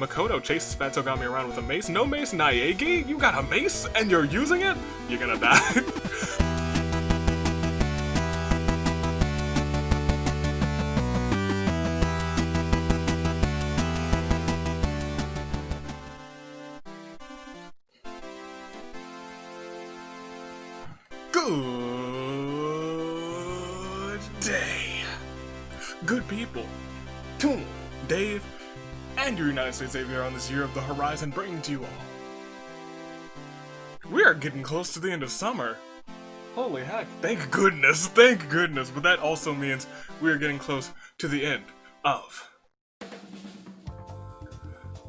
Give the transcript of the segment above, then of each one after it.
Makoto chases Fat Togami around with a mace. No mace, Naegi? You got a mace and you're using it? You're gonna die. Good day, good people. Toon, Dave, and your United States Savior on this year of the horizon, bringing to you all. We are getting close to the end of summer. Holy heck, thank goodness, but that also means we are getting close to the end of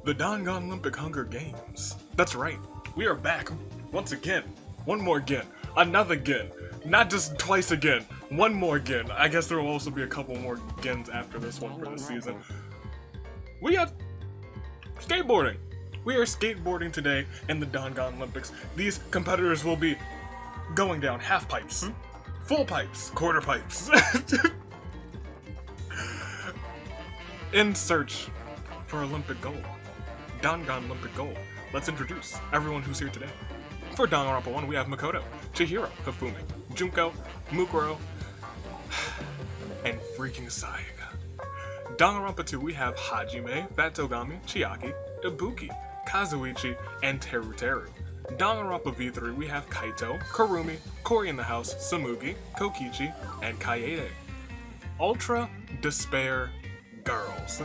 the Dangan-lympics Hunger Games. That's right, we are back once again, one more again, another again, not just twice again, one more again. I guess there will also be a couple more agains after this one for this season. We got skateboarding. We are skateboarding today in the Dangan-lympics. These competitors will be going down half pipes, full pipes, quarter pipes, in search for Olympic gold. Dangan-lympic gold. Let's introduce everyone who's here today. For Danganronpa 1, we have Makoto, Chihiro, Hifumi, Junko, Mukuro, and freaking Sayaka. Danganronpa 2, we have Hajime, Fat Togami, Chiaki, Ibuki, Kazuichi, and Teruteru. Danganronpa V3, we have Kaito, Kurumi, Kori in the House, Samugi, Kokichi, and Kaede. Ultra Despair Girls.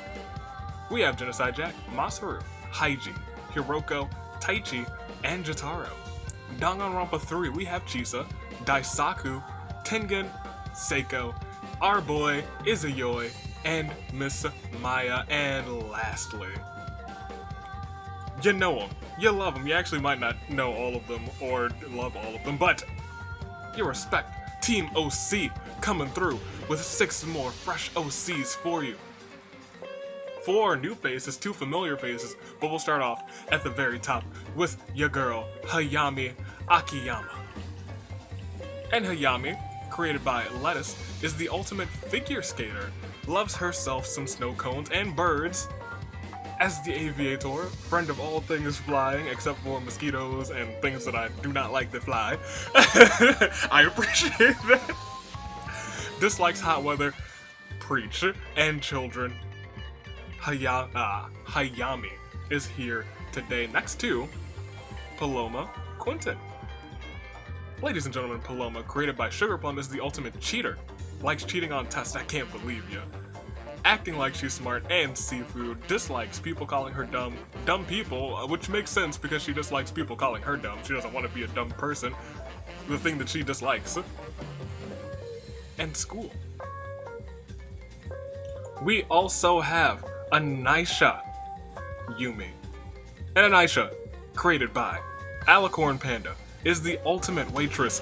We have Genocide Jack, Masaru, Haiji, Hiroko, Taichi, and Jotaro. Danganronpa 3, we have Chisa, Daisaku, Tengen, Seiko, our boy, Izayoi, and Miss Maya, and lastly, you know them, you love them, you actually might not know all of them or love all of them, but you respect Team OC coming through with 6 more fresh OCs for you. 4 new faces, 2 familiar faces, but we'll start off at the very top with your girl, Hayami Akiyama. And Hayami, created by Lettuce, is the ultimate figure skater, loves herself some snow cones and birds. As the aviator, friend of all things flying except for mosquitoes and things that I do not like that fly. I appreciate that. Dislikes hot weather, preach, and children. Hayami is here today next to Paloma Quinton. Ladies and gentlemen, Paloma, created by Sugar Plum, is the ultimate cheater. Likes cheating on tests, I can't believe ya. Acting like she's smart and seafood, dislikes people calling her dumb people, which makes sense because she dislikes people calling her dumb. She doesn't want to be a dumb person, the thing that she dislikes. And school. We also have Anisha Yumi. And Anisha, created by Alicorn Panda, is the ultimate waitress.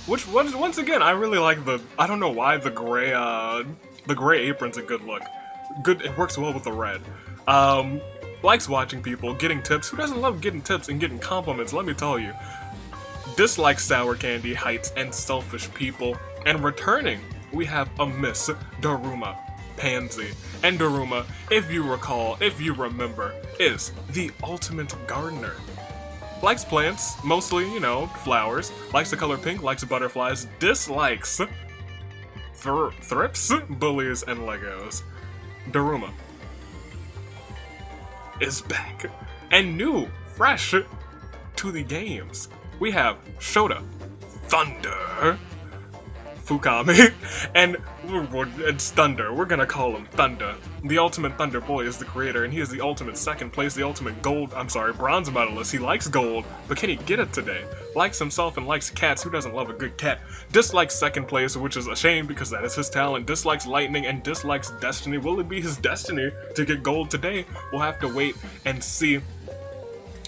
Which, once again, I really like I don't know why, the gray apron's a good look. Good, it works well with the red. Likes watching people, getting tips. Who doesn't love getting tips and getting compliments, let me tell you. Dislikes sour candy, heights, and selfish people. And returning, we have a Miss Daruma Pansy. And Daruma, if you remember, is the ultimate gardener. Likes plants, mostly, flowers. Likes the color pink, likes butterflies. Dislikes thrips, bullies, and Legos. Daruma is back. And new, fresh to the games, we have Shota Thunder Fukami, and it's Thunder. We're gonna call him Thunder. The ultimate Thunder Boy is the creator, and he is the ultimate second place, the ultimate bronze medalist. He likes gold, but can he get it today? Likes himself and likes cats. Who doesn't love a good cat? Dislikes second place, which is a shame because that is his talent. Dislikes lightning and dislikes destiny. Will it be his destiny to get gold today? We'll have to wait and see.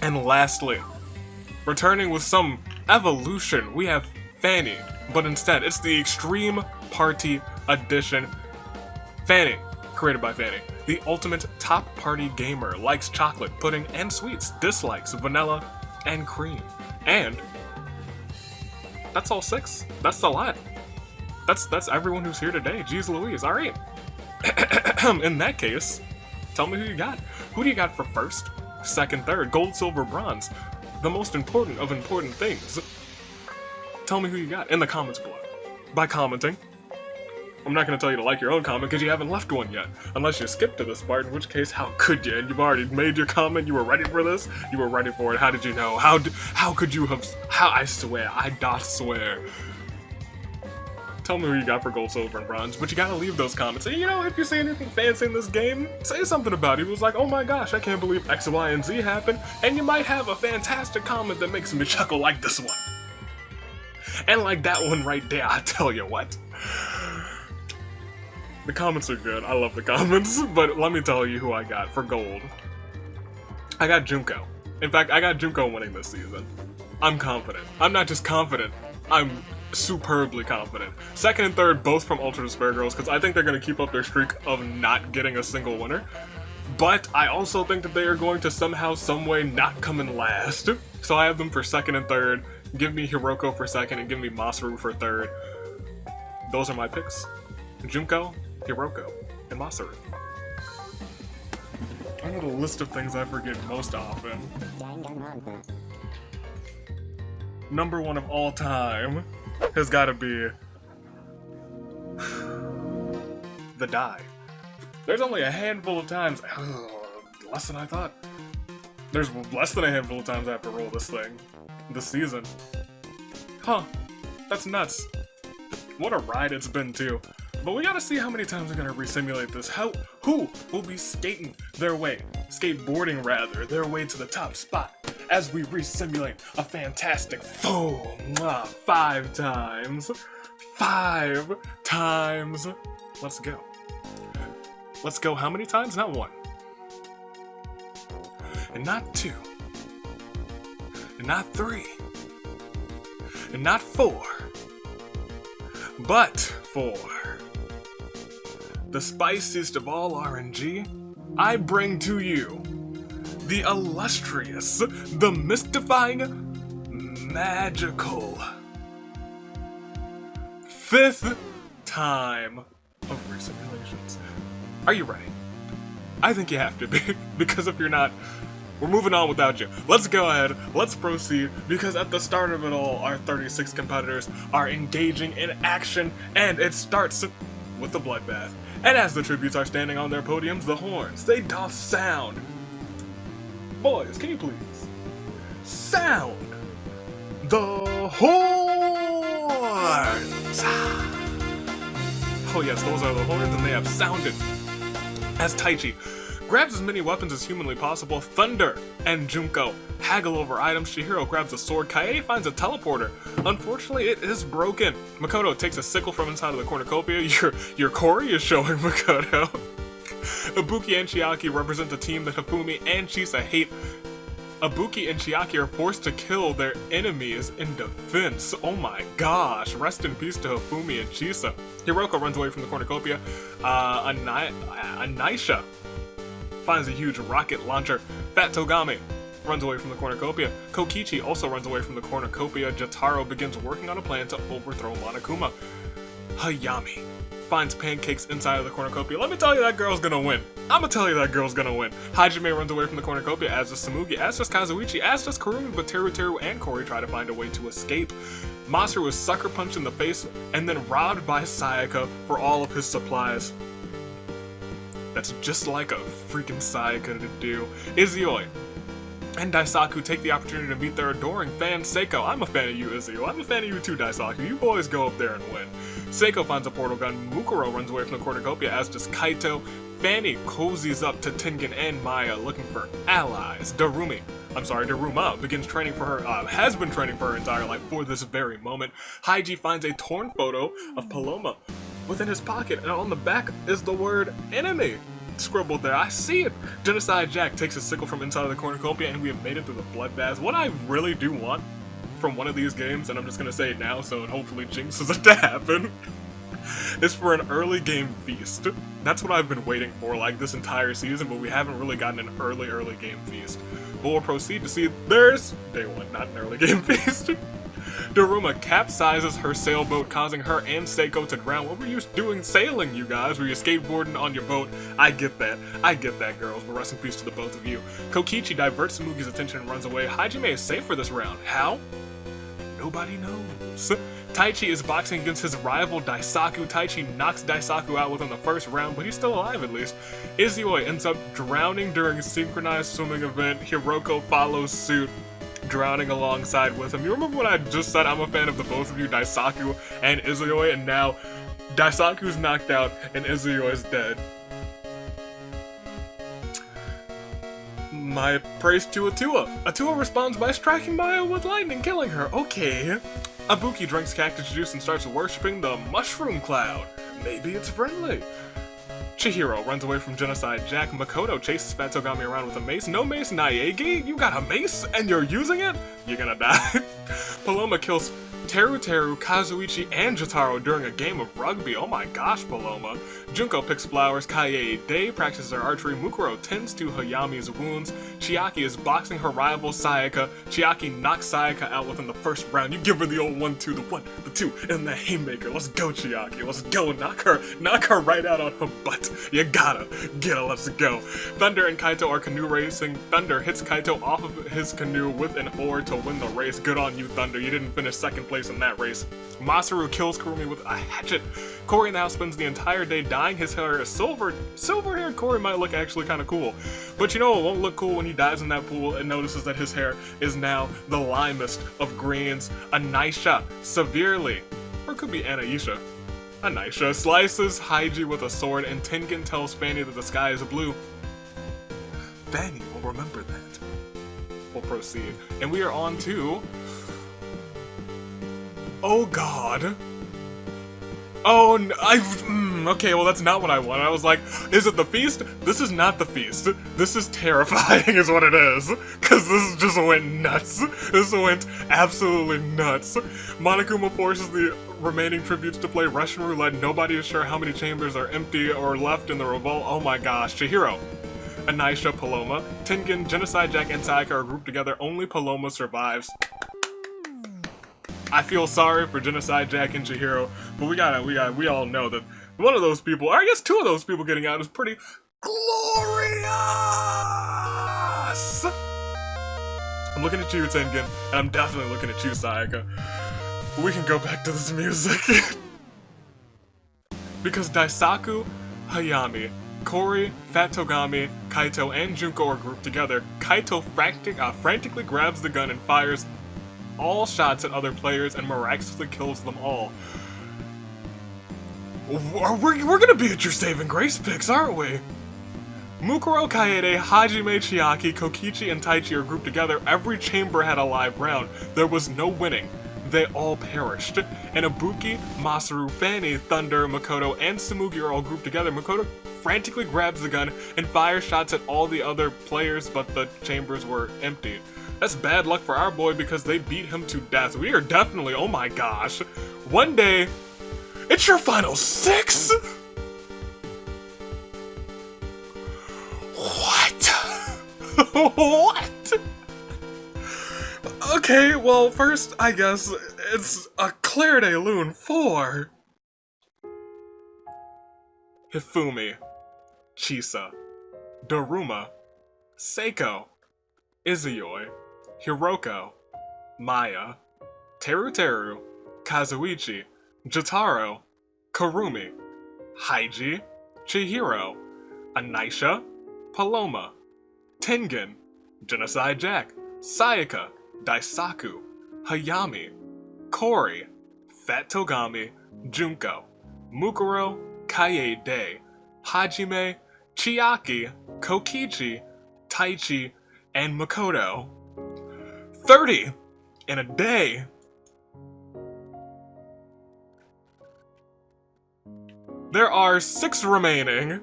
And lastly, returning with some evolution, we have Fanny. But instead, it's the Extreme Party Edition. Fanny, created by Fanny, the ultimate top party gamer, likes chocolate, pudding, and sweets, dislikes vanilla and cream. And that's all 6. That's a lot. That's everyone who's here today. Jeez Louise. All right. In that case, Tell me who you got. Who do you got for first, second, third, gold, silver, bronze? The most important of important things. Tell me who you got in the comments below. By commenting. I'm not going to tell you to like your own comment because you haven't left one yet. Unless you skipped to this part, in which case, how could you? And you've already made your comment, you were ready for this? You were ready for it. How did you know? How could you have... I swear, I doth swear. Tell me who you got for gold, silver, and bronze, but you gotta leave those comments. And you know, if you see anything fancy in this game, say something about it. It was like, oh my gosh, I can't believe X, Y, and Z happened. And you might have a fantastic comment that makes me chuckle like this one. And like that one right there, I tell you what. The comments are good. I love the comments. But let me tell you who I got for gold. I got Junko. In fact, I got Junko winning this season. I'm confident. I'm not just confident. I'm superbly confident. Second and third, both from Ultra Despair Girls, because I think they're going to keep up their streak of not getting a single winner. But I also think that they are going to somehow, someway not come in last. So I have them for second and third. Give me Hiroko for second and give me Masaru for third. Those are my picks. Junko, Hiroko, and Masaru. I know the list of things I forget most often. Danganronpa. Number one of all time has gotta be the die. There's only a handful of times, less than I thought. There's less than a handful of times I have to roll this thing, this season. Huh, that's nuts. What a ride it's been too. But we gotta see how many times we're gonna resimulate this. Who will be skateboarding rather, their way to the top spot as we resimulate a fantastic 5 times. 5 times. Let's go. Let's go how many times? Not 1. And not 2. And not 3. And not 4. But 4. The spiciest of all RNG, I bring to you the illustrious, the mystifying, magical 5th time of resimulations. Are you ready? I think you have to be, because if you're not, we're moving on without you. Let's go ahead, let's proceed, because at the start of it all, our 36 competitors are engaging in action, and it starts with the bloodbath. And as the tributes are standing on their podiums, the horns, they doth sound. Boys, can you please sound the horns? Oh yes, those are the horns, and they have sounded. As Taichi grabs as many weapons as humanly possible, Thunder and Junko haggle over items. Chihiro grabs a sword. Kaede finds a teleporter. Unfortunately, it is broken. Makoto takes a sickle from inside of the cornucopia. Your Kori is showing, Makoto. Ibuki and Chiaki represent the team that Hifumi and Chisa hate. Ibuki and Chiaki are forced to kill their enemies in defense. Oh my gosh. Rest in peace to Hifumi and Chisa. Hiroko runs away from the cornucopia. Anisha finds a huge rocket launcher. Fat Togami runs away from the cornucopia. Kokichi also runs away from the cornucopia. Jotaro begins working on a plan to overthrow Monokuma. Hayami finds pancakes inside of the cornucopia. Let me tell you, that girl's gonna win. I'ma tell you that girl's gonna win. Hajime runs away from the cornucopia, as does Samugi, as does Kazuichi, as does Kurumi, but Teru and Kori try to find a way to escape. Masaru is sucker punched in the face and then robbed by Sayaka for all of his supplies. That's just like a freaking Sayaka to do. Izuyoi and Daisaku take the opportunity to meet their adoring fan Seiko. I'm a fan of you, Izio. I'm a fan of you too, Daisaku. You boys go up there and win. Seiko finds a portal gun. Mukuro runs away from the cornucopia, as does Kaito. Fanny cozies up to Tengen and Maya looking for allies. Daruma begins training for her, has been training for her entire life for this very moment. Haiji finds a torn photo of Paloma within his pocket, and on the back is the word enemy scribbled there. I see it. Genocide Jack takes a sickle from inside of the cornucopia, and we have made it through the bloodbath. What I really do want from one of these games, and I'm just gonna say it now so it hopefully jinxes it to happen, is for an early game feast. That's what I've been waiting for like this entire season, but we haven't really gotten an early game feast. But we'll proceed to see there's day one, not an early game feast. Daruma capsizes her sailboat, causing her and Seiko to drown. What were you doing sailing, you guys? Were you skateboarding on your boat? I get that. I get that, girls. But rest in peace to the both of you. Kokichi diverts Samugi's attention and runs away. Hajime is safe for this round. How? Nobody knows. Taichi is boxing against his rival Daisaku. Taichi knocks Daisaku out within the first round, but he's still alive at least. Izuyoi ends up drowning during a synchronized swimming event. Hiroko follows suit, drowning alongside with him. You remember when I just said I'm a fan of the both of you, Daisaku and Izuyoi, and now Daisaku's knocked out and Izuyoi's dead. My praise to Atua. Atua responds by striking Maya with lightning, killing her. Okay. Abuki drinks cactus juice and starts worshipping the mushroom cloud. Maybe it's friendly. Chihiro runs away from Genocide Jack. Makoto chases Fat Togami around with a mace. No mace, Naegi? You got a mace and you're using it? You're gonna die. Paloma kills Teru, Kazuichi, and Jotaro during a game of rugby. Oh my gosh, Paloma. Junko picks flowers. Kaie Day practices her archery. Mukuro tends to Hayami's wounds. Chiaki is boxing her rival Sayaka. Chiaki knocks Sayaka out within the first round. You give her the old 1-2, the 1, the 2, and the haymaker. Let's go, Chiaki. Let's go. Knock her right out on her butt. You gotta get her. Let's go. Thunder and Kaito are canoe racing. Thunder hits Kaito off of his canoe with an oar to win the race. Good on you, Thunder. You didn't finish second place in that race. Masaru kills Kurumi with a hatchet. Corey now spends the entire day dyeing his hair. Silver-haired Corey might look actually kind of cool. But you know it won't look cool when he dives in that pool and notices that his hair is now the limest of greens. Anisha severely, or it could be Anaisha. Anisha slices Haiji with a sword, and Tengen tells Fanny that the sky is blue. Fanny will remember that. We'll proceed. And we are on to... Oh god. Oh, okay, well that's not what I wanted. I was like, is it the feast? This is not the feast. This is terrifying is what it is. Cause this just went nuts. This went absolutely nuts. Monokuma forces the remaining tributes to play Russian roulette. Nobody is sure how many chambers are empty or left in the revolt. Oh my gosh. Chihiro, Anisha, Paloma, Tengen, Genocide Jack, and Sayaka are grouped together. Only Paloma survives. I feel sorry for Genocide Jack and Chihiro, but we all know that one of those people, or I guess two of those people getting out is pretty glorious! I'm looking at you, Tengen, and I'm definitely looking at you, Sayaka. We can go back to this music. Because Daisaku, Hayami, Kori, Fat Togami, Kaito, and Junko are grouped together. Kaito frantically grabs the gun and fires all shots at other players and miraculously kills them all. We're gonna be at your saving grace picks, aren't we? Mukuro, Kaede, Hajime, Chiaki, Kokichi, and Taichi are grouped together. Every chamber had a live round. There was no winning. They all perished. And Ibuki, Masaru, Fanny, Thunder, Makoto, and Samugi are all grouped together. Makoto frantically grabs the gun and fires shots at all the other players, but the chambers were empty. That's bad luck for our boy because they beat him to death. We are definitely, oh my gosh. One day, it's your final six? What? What? Okay, well, first, I guess, it's a Claire de Lune 4. Hifumi, Chisa, Daruma, Seiko, Izuyoi, Hiroko, Maya, Teru, Kazuichi, Jotaro, Kurumi, Haiji, Chihiro, Anisha, Paloma, Tengen, Genocide Jack, Sayaka, Daisaku, Hayami, Kori, Fat Togami, Junko, Mukuro, Kaede, Hajime, Chiaki, Kokichi, Taichi, and Makoto. 30 in a day. There are 6 remaining.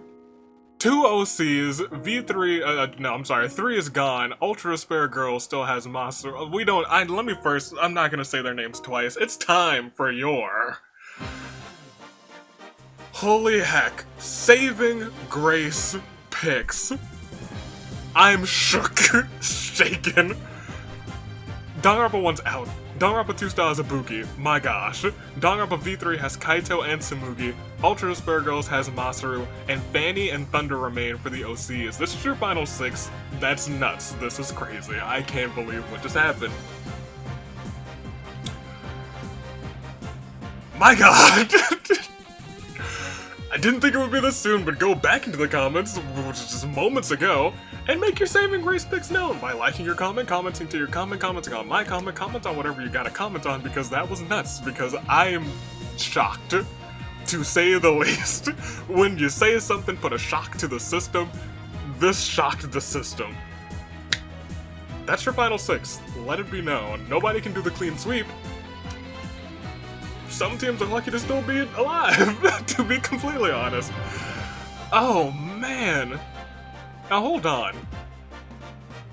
2 OCs, V3, no, I'm sorry, 3 is gone. Ultra Spare Girl still has Master. I'm not gonna say their names twice. It's time for your... Holy heck, saving grace picks. I'm shook, shaken. Danganronpa 1's out. Danganronpa 2 style has Ibuki, my gosh. Danganronpa V3 has Kaito and Tsumugi, Ultra Spur Girls has Masaru, and Fanny and Thunder remain for the OCs. This is your final 6. That's nuts. This is crazy. I can't believe what just happened. My god! I didn't think it would be this soon, but go back into the comments, which was just moments ago, and make your saving grace picks known by liking your comment, commenting to your comment, commenting on my comment, comment on whatever you gotta comment on, because that was nuts, because I am shocked, to say the least. When you say something put a shock to the system, this shocked the system. That's your final 6. Let it be known. Nobody can do the clean sweep. Some teams are lucky to still be alive, to be completely honest. Oh, man. Now, hold on.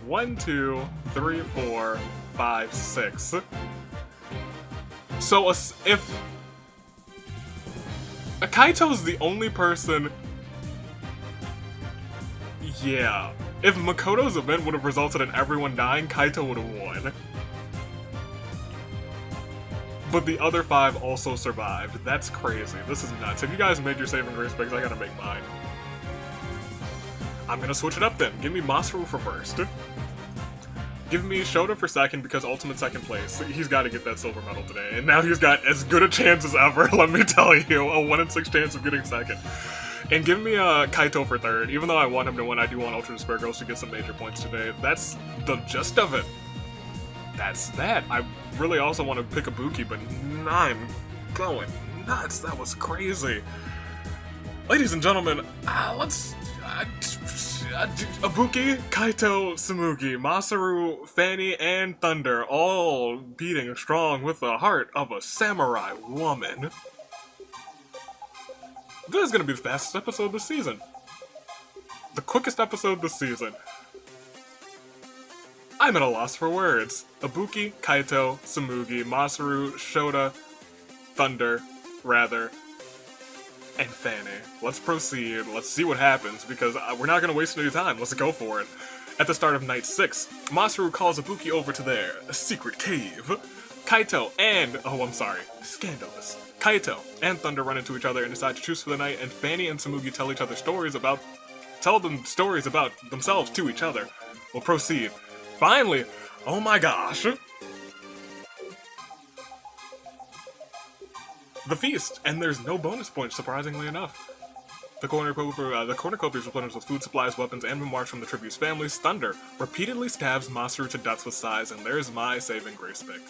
1, 2, 3, 4, 5, 6. So, if Kaito's the only person... Yeah. If Makoto's event would have resulted in everyone dying, Kaito would have won. But the other 5 also survived. That's crazy. This is nuts. If you guys made your saving grace picks, I gotta make mine. I'm gonna switch it up then. Give me Masaru for first. Give me Shota for second because ultimate second place. He's gotta get that silver medal today. And now he's got as good a chance as ever, let me tell you. A 1 in 6 chance of getting second. And give me Kaito for third. Even though I want him to win, I do want Ultra Spur Girls to get some major points today. That's the gist of it. That's that. I really also want to pick Ibuki, but I'm going nuts. That was crazy. Ladies and gentlemen, let's... Ibuki, Kaito, Tsumugi, Masaru, Fanny, and Thunder all beating strong with the heart of a samurai woman. This is going to be the fastest episode this season. The quickest episode this season. I'm at a loss for words. Ibuki, Kaito, Tsumugi, Masaru, Shota, Thunder, rather, and Fanny. Let's proceed. Let's see what happens, because we're not going to waste any time. Let's go for it. At the start of Night 6, Masaru calls Ibuki over to their secret cave. Kaito and... oh, I'm sorry. Scandalous. Kaito and Thunder run into each other and decide to choose for the night, and Fanny and Tsumugi tell each other stories about... tell them stories about themselves to each other. We'll proceed. Finally! Oh my gosh! The feast! And there's no bonus points, surprisingly enough. The cornucopia is replenished with food supplies, weapons, and remarks from the tribute's families. Thunder repeatedly stabs Masaru to death with sighs, and there's my saving grace pick.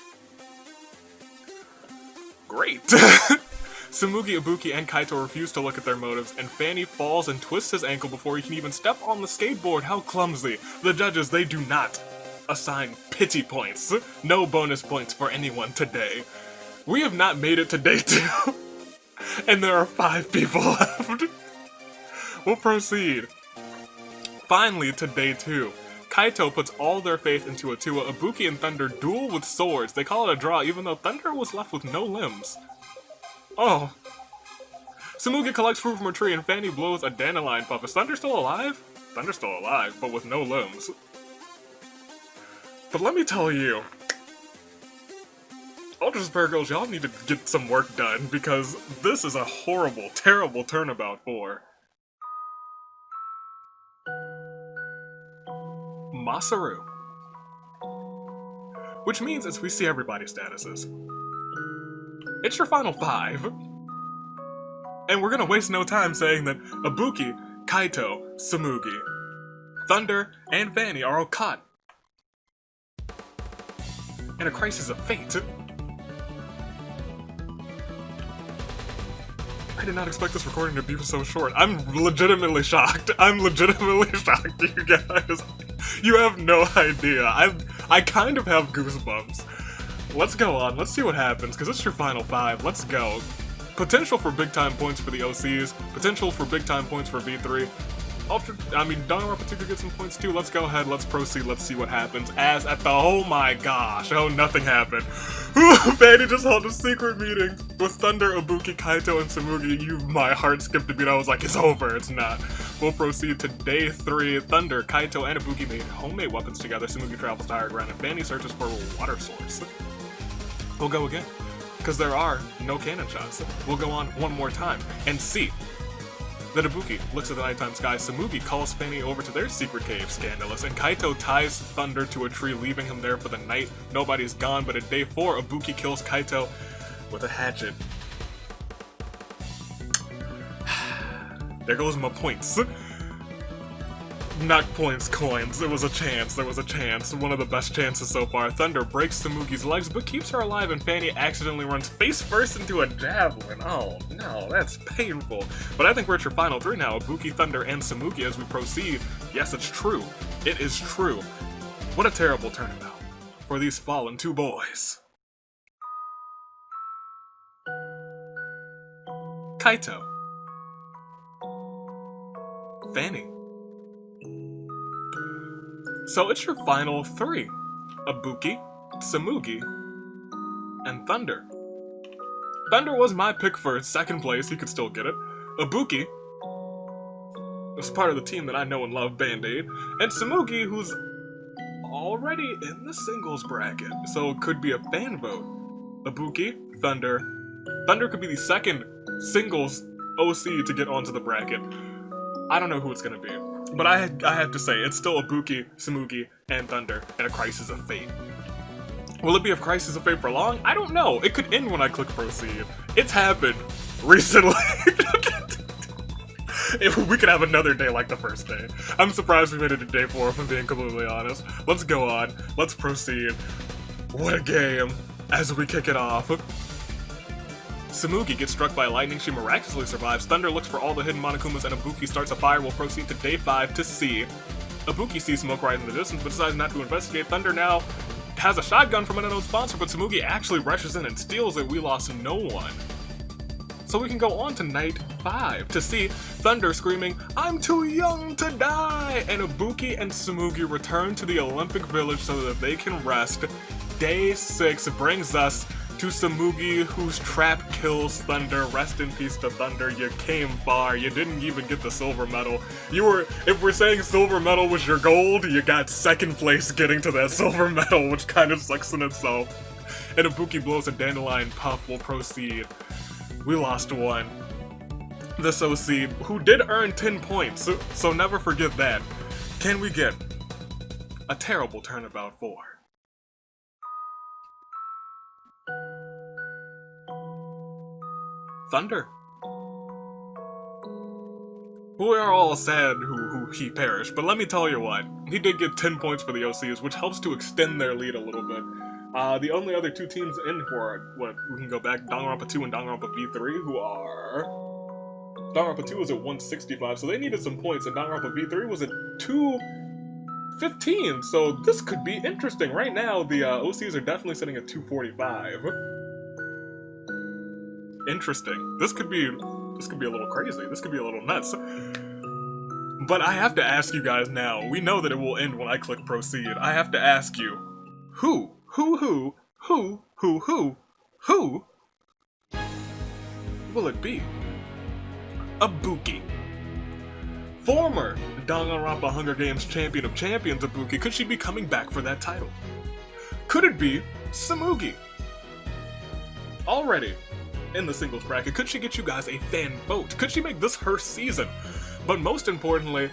Great! Tsumugi, Ibuki, and Kaito refuse to look at their motives, and Fanny falls and twists his ankle before he can even step on the skateboard. How clumsy! The judges, they do not assign pity points. No bonus points for anyone today. We have not made it to day 2, and there are 5 people left. We'll proceed. Finally, to day 2. Kaito puts all their faith into Atua. Ibuki and Thunder duel with swords. They call it a draw, even though Thunder was left with no limbs. Oh. Tsumugi collects fruit from a tree, and Fanny blows a dandelion puff. Is Thunder still alive? Thunder's still alive, but with no limbs. But let me tell you, Ultra Spur Girls, y'all need to get some work done, because this is a horrible, terrible turnabout for Masaru. Which means, as we see everybody's statuses, it's your final 5. And we're gonna waste no time saying that Ibuki, Kaito, Tsumugi, Thunder, and Fanny are all caught in a crisis of fate. I did not expect this recording to be so short. I'm legitimately shocked. I'm legitimately shocked, you guys. You have no idea. I kind of have goosebumps. Let's go on. Let's see what happens, because it's your final 5. Let's go. Potential for big-time points for the OCs. Potential for big-time points for V3. Danganronpa 2 could get some points too. Let's go ahead, let's proceed, let's see what happens. As at the, oh my gosh, oh, nothing happened. Fanny just held a secret meeting with Thunder, Ibuki, Kaito, and Tsumugi. My heart skipped a beat. I was like, it's over, it's not. We'll proceed to day 3. Thunder, Kaito, and Ibuki made homemade weapons together. Tsumugi travels to higher ground, and Fanny searches for a water source. We'll go again, because there are no cannon shots. We'll go on one more time and see. Then Ibuki looks at the nighttime sky. Tsumugi calls Fanny over to their secret cave, scandalous, and Kaito ties Thunder to a tree, leaving him there for the night. Nobody's gone, but at day 4, Ibuki kills Kaito with a hatchet. There goes my points. Not points, coins. There was a chance. There was a chance. One of the best chances so far. Thunder breaks Tsumugi's legs, but keeps her alive, and Fanny accidentally runs face first into a javelin. Oh no, that's painful. But I think we're at your final 3 now. Ibuki, Thunder, and Tsumugi as we proceed. Yes, it's true. It is true. What a terrible turnabout for these fallen 2 boys. Kaito. Fanny. So it's your final 3. Ibuki, Tsumugi, and Thunder. Thunder was my pick for 2nd place, he could still get it. Ibuki was part of the team that I know and love, Band-Aid. And Tsumugi, who's already in the singles bracket, so it could be a fan vote. Ibuki, Thunder. Thunder could be the 2nd singles OC to get onto the bracket. I don't know who it's gonna be. But I have to say, it's still Ibuki, Tsumugi, and Thunder in a Crisis of Fate. Will it be a Crisis of Fate for long? I don't know. It could end when I click proceed. It's happened recently. If we could have another day like the first day. I'm surprised we made it to day 4, if I'm being completely honest. Let's go on. Let's proceed. What a game. As we kick it off. Tsumugi gets struck by lightning, she miraculously survives. Thunder looks for all the hidden Monokumas, and Ibuki starts a fire. We'll proceed to day 5 to see. Ibuki sees smoke right in the distance, but decides not to investigate. Thunder now has a shotgun from an unknown sponsor, but Tsumugi actually rushes in and steals it. We lost no one. So we can go on to night 5 to see Thunder screaming, "I'm too young to die!" And Ibuki and Tsumugi return to the Olympic Village so that they can rest. Day 6 brings us to Tsumugi, whose trap kills Thunder. Rest in peace to Thunder. You came far. You didn't even get the silver medal. If we're saying silver medal was your gold, you got 2nd place getting to that silver medal, which kind of sucks in itself. And Ibuki blows a dandelion puff. We'll proceed. We lost 1. This OC, who did earn 10 points, so never forget that. Can we get a terrible turnabout 4? Thunder. We are all sad who he perished, but let me tell you what, he did get 10 points for the OCs, which helps to extend their lead a little bit. The only other 2 teams in for what we can go back, Danganronpa 2 and Danganronpa V3, who are... Danganronpa 2 was at 165, so they needed some points, and Danganronpa V3 was at 215, so this could be interesting. Right now, the OCs are definitely sitting at 245. Interesting. This could be a little crazy. This could be a little nuts. But I have to ask you guys now. We know that it will end when I click proceed. I have to ask you, who will it be? Ibuki. Former Danganronpa Hunger Games champion of champions Ibuki, could she be coming back for that title? Could it be Tsumugi? Already in the singles bracket, could she get you guys a fan vote? Could she make this her season? But most importantly,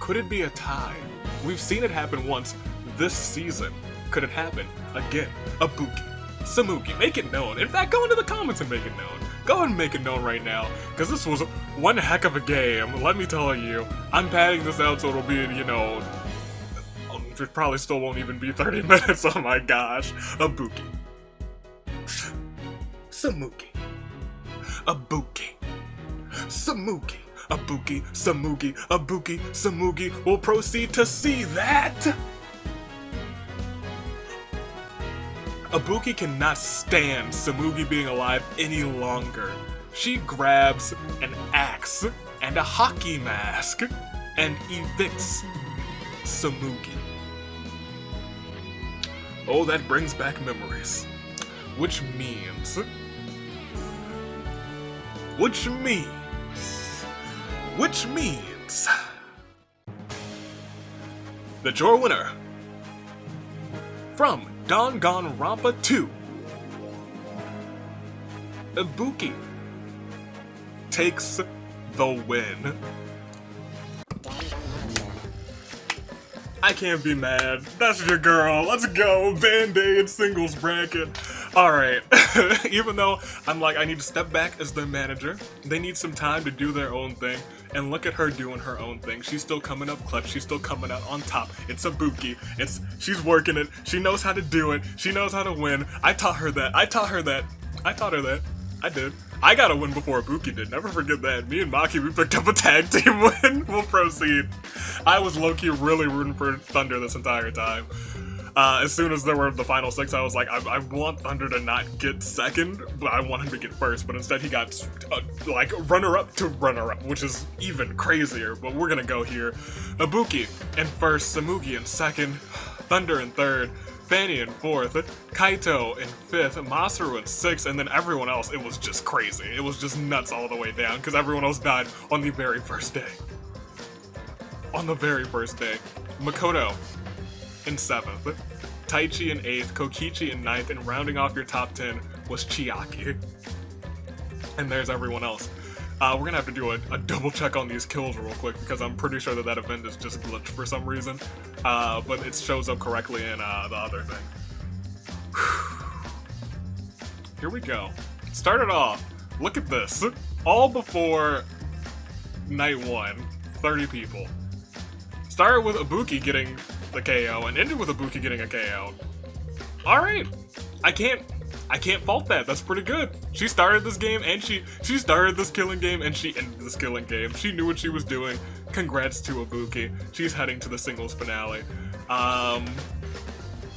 could it be a tie? We've seen it happen once this season. Could it happen again? Ibuki, Tsumugi, make it known. In fact, go into the comments and make it known. Go and make it known right now, because this was one heck of a game, let me tell you. I'm padding this out so it'll be, you know, it probably still won't even be 30 minutes, oh my gosh. Ibuki. Tsumugi. Ibuki. Tsumugi. Ibuki. Tsumugi. Ibuki. Tsumugi. We'll proceed to see that! Ibuki cannot stand Tsumugi being alive any longer. She grabs an axe and a hockey mask and evicts Tsumugi. Oh, that brings back memories. Which means that your winner from Danganronpa 2 Ibuki takes the win. I can't be mad. That's your girl. Let's go. Band-Aid singles bracket. Alright. Even though I'm like, I need to step back as the manager, they need some time to do their own thing. And look at her doing her own thing. She's still coming up clutch. She's still coming out on top. It's Ibuki. She's working it. She knows how to do it. She knows how to win. I taught her that. I taught her that. I did. I got a win before Ibuki did. Never forget that. Me and Maki, we picked up a tag team win. We'll proceed. I was low-key really rooting for Thunder this entire time. As soon as there were the final 6, I was like, I want Thunder to not get second, but I want him to get first. But instead he got, like, runner-up to runner-up, which is even crazier. But we're gonna go here. Ibuki in first, Samugi in second, Thunder in third, Fanny in fourth, Kaito in fifth, Masaru in sixth, and then everyone else, it was just crazy. It was just nuts all the way down, because everyone else died on the very first day. On the very first day. Makoto in seventh, Taichi in eighth, Kokichi in ninth, and rounding off your top 10 was Chiaki. And there's everyone else. We're gonna have to do a double check on these kills real quick because I'm pretty sure that event is just glitched for some reason. But it shows up correctly in the other thing. Here we go. Started off. Look at this. All before night 1. 30 people. Started with Ibuki getting the KO and ended with Ibuki getting a KO. Alright. I can't fault that. That's pretty good. She started this game and she started this killing game and she ended this killing game. She knew what she was doing. Congrats to Ibuki. She's heading to the singles finale.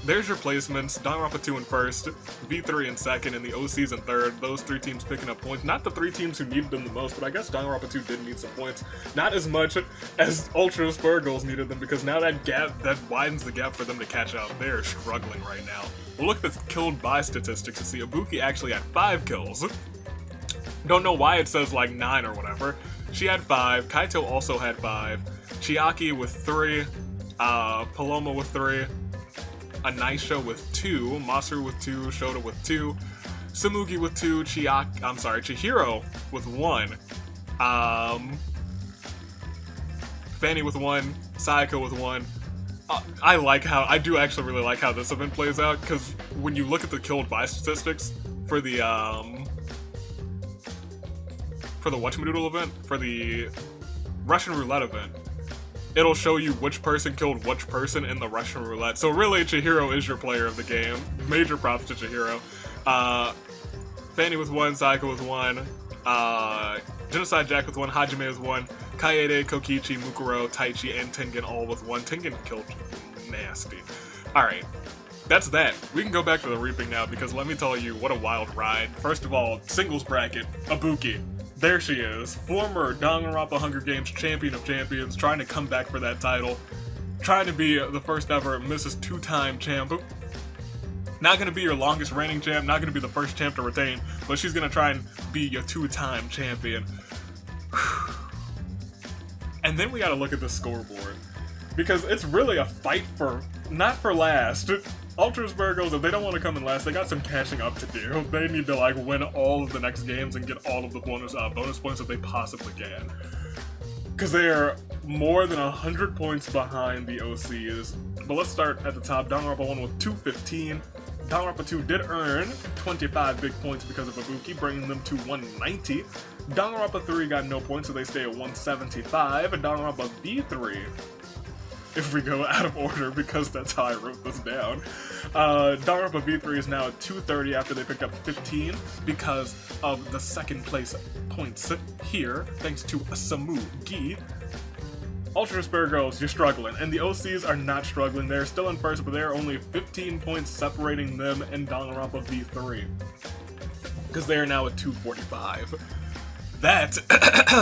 There's your placements. Danganronpa 2 in first, V3 in second, and the OCs in third. Those 3 teams picking up points. Not the 3 teams who needed them the most, but I guess Danganronpa 2 did need some points. Not as much as Ultra Spurgles needed them, because now that widens the gap for them to catch up. They are struggling right now. We'll look at the killed by statistics to see Ibuki actually had 5 kills. Don't know why it says like 9 or whatever. She had 5. Kaito also had 5. Chiaki with 3. Paloma with 3. Anisha with 2, Masaru with 2, Shota with 2, Samugi with 2, Chihiro with 1, Fanny with 1, Sayaka with 1. I do actually really like how this event plays out, because when you look at the killed by statistics for the whatchamadoodle event, for the Russian roulette event, it'll show you which person killed which person in the Russian roulette. So really, Chihiro is your player of the game. Major props to Chihiro. Fanny with 1, Sayaka with 1, Genocide Jack with 1, Hajime with 1, Kaede, Kokichi, Mukuro, Taichi, and Tengen all with 1. Tengen killed nasty. Alright, that's that. We can go back to the reaping now, because let me tell you, what a wild ride. First of all, singles bracket, Ibuki. There she is, former Danganronpa Hunger Games champion of champions, trying to come back for that title, trying to be the first ever Mrs. 2-time champ. Not gonna be your longest reigning champ, not gonna be the first champ to retain, but she's gonna try and be your 2-time champion. And then we gotta look at the scoreboard, because it's really a fight for, not for last. Ultra Spurgles, if they don't want to come in last, they got some catching up to do. They need to like win all of the next games and get all of the bonus points that they possibly can. Because they are more than 100 points behind the OCs. But let's start at the top. Danganronpa 1 with 215. Danganronpa 2 did earn 25 big points because of Ibuki, bringing them to 190. Danganronpa 3 got no points, so they stay at 175. And Danganronpa V3, if we go out of order, because that's how I wrote this down. Danganronpa V3 is now at 230 after they picked up 15 because of the second place points here, thanks to Samugi. Ultra Spurgles, you're struggling, and the OCs are not struggling. They're still in first, but they're only 15 points separating them and Danganronpa V3, because they are now at 245. That,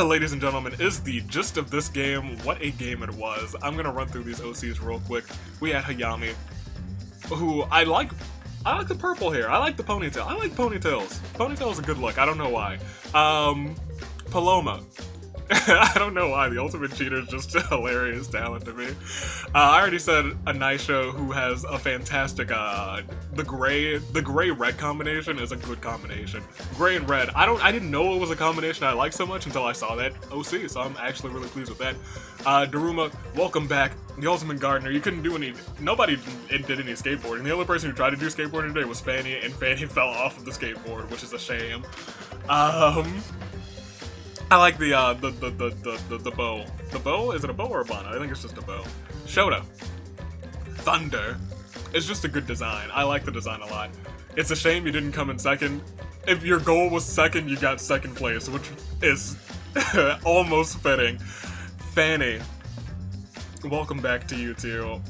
ladies and gentlemen, is the gist of this game. What a game it was. I'm gonna run through these OCs real quick. We had Hayami, who I like the purple hair. I like the ponytail. I like ponytails. Ponytail's a good look. I don't know why. Paloma. I don't know why. The Ultimate Cheater is just a hilarious talent to me. I already said Anisha, who has a fantastic, the gray red combination is a good combination. Gray and red. I didn't know it was a combination I liked so much until I saw that OC, so I'm actually really pleased with that. Daruma, welcome back. The Ultimate Gardener. You couldn't do any, nobody did any skateboarding. The only person who tried to do skateboarding today was Fanny, and Fanny fell off of the skateboard, which is a shame. I like the bow. The bow? Is it a bow or a bonnet? I think it's just a bow. Shota. Thunder. It's just a good design. I like the design a lot. It's a shame you didn't come in second. If your goal was second, you got second place, which is almost fitting. Fanny. Welcome back to you two.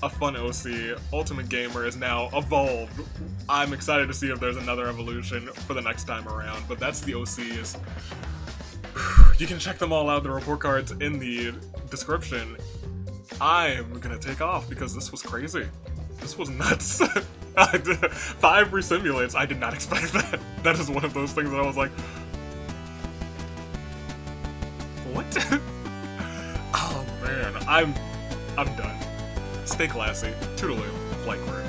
A fun OC. Ultimate Gamer is now evolved. I'm excited to see if there's another evolution for the next time around, but that's the OCs. You can check them all out, the report cards in the description. I'm gonna take off because this was crazy. This was nuts. 5 resimulates, I did not expect that. That is one of those things that I was like, what? Oh man, I'm done. Stay classy. Toodaloo. Flight crew.